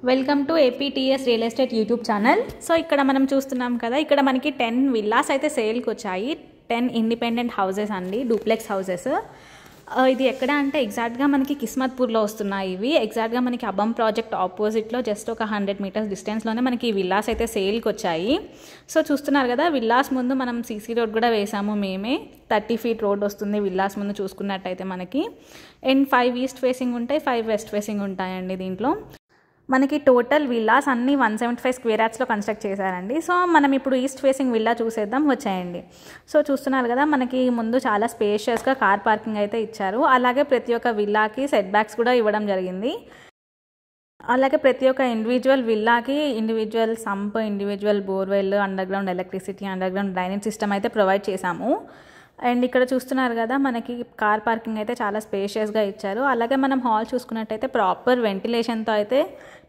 Welcome to APTS real estate YouTube channel. So ఇక్కడ మనం చూస్తున్నాం కదా, ఇక్కడ మనకి 10 విల్లాస్ అయితే సేల్కి వచ్చాయి. 10 ఇండిపెండెంట్ హౌసెస్ అండి, డూప్లెక్స్ హౌసెస్. ఇది ఎక్కడ అంటే ఎగ్జాక్ట్గా మనకి కిస్మత్పూర్లో వస్తున్నాయి ఇవి. ఎగ్జాక్ట్గా మనకి అబం ప్రాజెక్ట్ ఆపోజిట్లో జస్ట్ ఒక 100 మీటర్స్ డిస్టెన్స్లోనే మనకి ఈ విల్లాస్ అయితే సేల్కి వచ్చాయి. సో చూస్తున్నారు కదా, విల్లాస్ ముందు మనం సీసీ రోడ్ కూడా వేసాము మేమే. 30 ఫీట్ రోడ్ వస్తుంది విల్లాస్ ముందు చూసుకున్నట్టయితే మనకి. అండ్ 5 ఈస్ట్ ఫేసింగ్ ఉంటాయి, 5 వెస్ట్ ఫేసింగ్ ఉంటాయండి. దీంట్లో మనకి టోటల్ విల్లాస్ అన్నీ 175 స్క్వేర్ యార్డ్స్లో కన్స్ట్రక్ట్ చేశారండి. సో మనం ఇప్పుడు ఈస్ట్ ఫేసింగ్ విల్లా చూసేద్దాం, వచ్చాయండి. సో చూస్తున్నారు కదా, మనకి ముందు చాలా స్పేషియస్గా కార్ పార్కింగ్ అయితే ఇచ్చారు. అలాగే ప్రతి ఒక్క విల్లాకి సెట్ బ్యాక్స్ కూడా ఇవ్వడం జరిగింది. అలాగే ప్రతి ఒక్క ఇండివిజువల్ విల్లాకి individual sump, individual borewell, underground electricity, underground drainage system అయితే ప్రొవైడ్ చేశాము. అండ్ ఇక్కడ చూస్తున్నారు కదా, మనకి కార్ పార్కింగ్ అయితే చాలా స్పేషియస్గా ఇచ్చారు. అలాగే మనం హాల్ చూసుకున్నట్టయితే ప్రాపర్ వెంటిలేషన్తో అయితే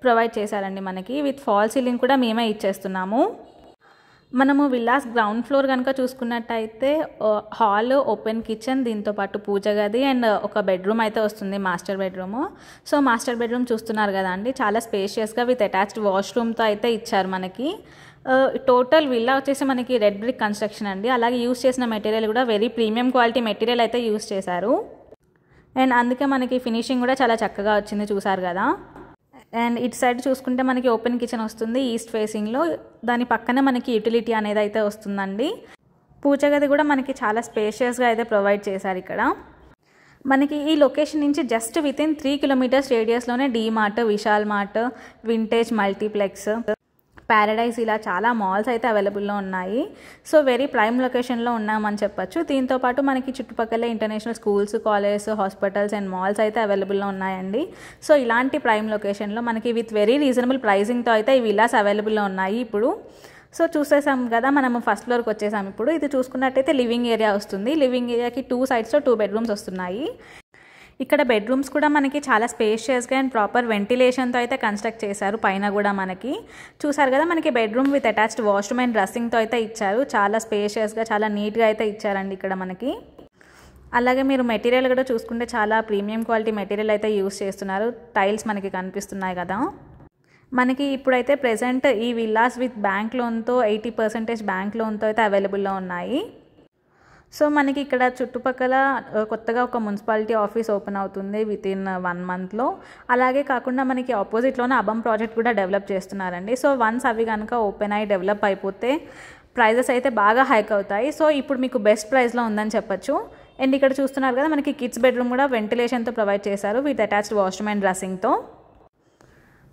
ప్రొవైడ్ చేశారండి మనకి. విత్ ఫాల్ సీలింగ్ కూడా మేమే ఇచ్చేస్తున్నాము. మనము విల్లాస్ గ్రౌండ్ ఫ్లోర్ కనుక చూసుకున్నట్టయితే హాల్, ఓపెన్ కిచెన్, దీంతోపాటు పూజ గది అండ్ ఒక బెడ్రూమ్ అయితే వస్తుంది, master bedroom. So master bedroom చూస్తున్నారు కదా అండి, చాలా స్పేషియస్గా విత్ అటాచ్డ్ వాష్రూమ్తో అయితే ఇచ్చారు మనకి. టోటల్ విల్లా వచ్చేసి మనకి రెడ్ బ్రిక్ కన్స్ట్రక్షన్ అండి. అలాగే యూస్ చేసిన మెటీరియల్ కూడా వెరీ ప్రీమియం క్వాలిటీ మెటీరియల్ అయితే యూస్ చేశారు. అండ్ అందుకే మనకి ఫినిషింగ్ కూడా చాలా చక్కగా వచ్చింది, చూసారు కదా. అండ్ ఇటు సైడ్ చూసుకుంటే మనకి ఓపెన్ కిచెన్ వస్తుంది ఈస్ట్ ఫేసింగ్లో. దాని పక్కనే మనకి యూటిలిటీ అనేది అయితే వస్తుందండి. పూజ గది కూడా మనకి చాలా స్పేషియస్గా అయితే ప్రొవైడ్ చేశారు ఇక్కడ. మనకి ఈ లొకేషన్ నుంచి జస్ట్ వితిన్ 3 కిలోమీటర్స్ రేడియస్లోనే DMart, Vishal mart, vintage multiplex, Paradise, ఇలా చాలా మాల్స్ అయితే అవైలబుల్లో ఉన్నాయి. సో వెరీ ప్రైమ్ లొకేషన్లో ఉన్నామని చెప్పొచ్చు. దీంతోపాటు మనకి చుట్టుపక్కల international schools, colleges, hospitals and malls అయితే అవైలబుల్లో ఉన్నాయండి. సో ఇలాంటి ప్రైమ్ లొకేషన్లో మనకి విత్ వెరీ రీజనబుల్ ప్రైజింగ్తో అయితే ఈ విల్లాస్ అవైలబుల్లో ఉన్నాయి ఇప్పుడు. సో చూసేసాం కదా, మనము ఫస్ట్ ఫ్లోర్కి వచ్చేసాం. ఇప్పుడు ఇది చూసుకున్నట్టయితే లివింగ్ ఏరియా వస్తుంది. లివింగ్ ఏరియాకి 2 సైడ్స్లో 2 బెడ్రూమ్స్ వస్తున్నాయి. ఇక్కడ బెడ్రూమ్స్ కూడా మనకి చాలా స్పేషియస్గా అండ్ ప్రాపర్ వెంటిలేషన్తో అయితే కన్స్ట్రక్ట్ చేశారు. పైన కూడా మనకి చూసారు కదా, మనకి bedroom with attached washroom and డ్రెస్సింగ్తో అయితే ఇచ్చారు. చాలా స్పేషియస్గా, చాలా నీట్గా అయితే ఇచ్చారండి ఇక్కడ మనకి. అలాగే మీరు మెటీరియల్ కూడా చూసుకుంటే చాలా ప్రీమియం క్వాలిటీ మెటీరియల్ అయితే యూస్ చేస్తున్నారు. టైల్స్ మనకి కనిపిస్తున్నాయి కదా. మనకి ఇప్పుడైతే ప్రెజెంట్ ఈ విల్లాస్ విత్ బ్యాంక్ లోన్తో 80% బ్యాంక్ లోన్తో అయితే అవైలబుల్లో ఉన్నాయి. సో మనకి ఇక్కడ చుట్టుపక్కల కొత్తగా ఒక మున్సిపాలిటీ ఆఫీస్ ఓపెన్ అవుతుంది వితిన్ 1 మంత్లో. అలాగే కాకుండా మనకి ఆపోజిట్లోనే అబం ప్రాజెక్ట్ కూడా డెవలప్ చేస్తున్నారండి. సో వన్స్ అవి కనుక ఓపెన్ అయ్యి డెవలప్ అయిపోతే ప్రైజెస్ అయితే బాగా హైక్ అవుతాయి. సో ఇప్పుడు మీకు బెస్ట్ ప్రైస్లో ఉందని చెప్పొచ్చు. అండ్ ఇక్కడ చూస్తున్నారు కదా, మనకి కిడ్స్ బెడ్రూమ్ కూడా వెంటిలేషన్తో ప్రొవైడ్ చేశారు విత్ అటాచ్డ్ వాష్రూమ్ అండ్ డ్రెస్సింగ్తో.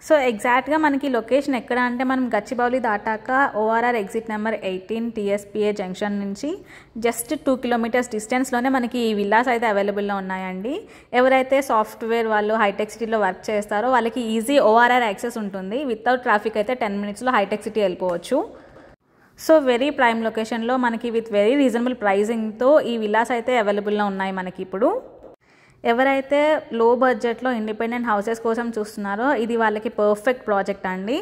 సో ఎగ్జాక్ట్గా మనకి లొకేషన్ ఎక్కడ అంటే, మనం గచ్చిబౌలి దాటాక ORR exit number 18 TSPA junction నుంచి జస్ట్ 2 కిలోమీటర్స్ డిస్టెన్స్లోనే మనకి ఈ విల్లాస్ అయితే అవైలబుల్లో ఉన్నాయండి. ఎవరైతే సాఫ్ట్వేర్ వాళ్ళు హైటెక్ సిటీలో వర్క్ చేస్తారో వాళ్ళకి ఈజీ ఓఆర్ఆర్ యాక్సెస్ ఉంటుంది. వితౌట్ ట్రాఫిక్ అయితే 10 మినిట్స్లో హైటెక్ సిటీ వెళ్ళిపోవచ్చు. సో వెరీ ప్రైమ్ లొకేషన్లో మనకి విత్ వెరీ రీజనబుల్ ప్రైజింగ్తో ఈ విల్లాస్ అయితే అవైలబుల్లో ఉన్నాయి మనకి ఇప్పుడు. ఎవరైతే లో బడ్జెట్లో ఇండిపెండెంట్ హౌసెస్ కోసం చూస్తున్నారో ఇది వాళ్ళకి పర్ఫెక్ట్ ప్రాజెక్ట్ అండి.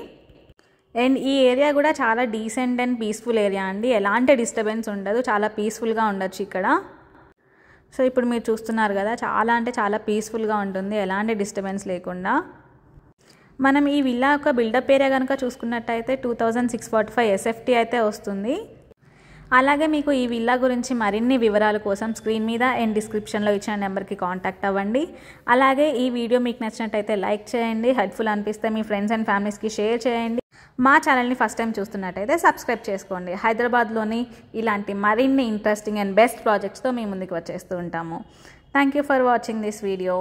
అండ్ ఈ ఏరియా కూడా చాలా డీసెంట్ అండ్ పీస్ఫుల్ ఏరియా అండి. ఎలాంటి డిస్టర్బెన్స్ ఉండదు, చాలా పీస్ఫుల్గా ఉండొచ్చు ఇక్కడ. సో ఇప్పుడు మీరు చూస్తున్నారు కదా, చాలా అంటే చాలా పీస్ఫుల్గా ఉంటుంది, ఎలాంటి డిస్టర్బెన్స్ లేకుండా. మనం ఈ విల్లా యొక్క బిల్డప్ ఏరియా కనుక చూసుకున్నట్టయితే 2645 SFT అయితే వస్తుంది. అలాగే మీకు ఈ విల్లా గురించి మరిన్ని వివరాల కోసం స్క్రీన్ మీద అండ్ డిస్క్రిప్షన్లో ఇచ్చిన నెంబర్కి కాంటాక్ట్ అవ్వండి. అలాగే ఈ వీడియో మీకు నచ్చినట్టయితే లైక్ చేయండి, హెల్ప్ఫుల్ అనిపిస్తే మీ ఫ్రెండ్స్ అండ్ ఫ్యామిలీస్కి షేర్ చేయండి. మా ఛానల్ని ఫస్ట్ టైం చూస్తున్నట్టయితే సబ్స్క్రైబ్ చేసుకోండి. హైదరాబాద్లోని ఇలాంటి మరిన్ని ఇంట్రెస్టింగ్ అండ్ బెస్ట్ ప్రాజెక్ట్స్తో మీ ముందుకు వచ్చేస్తూ ఉంటాము. Thank you for watching this video.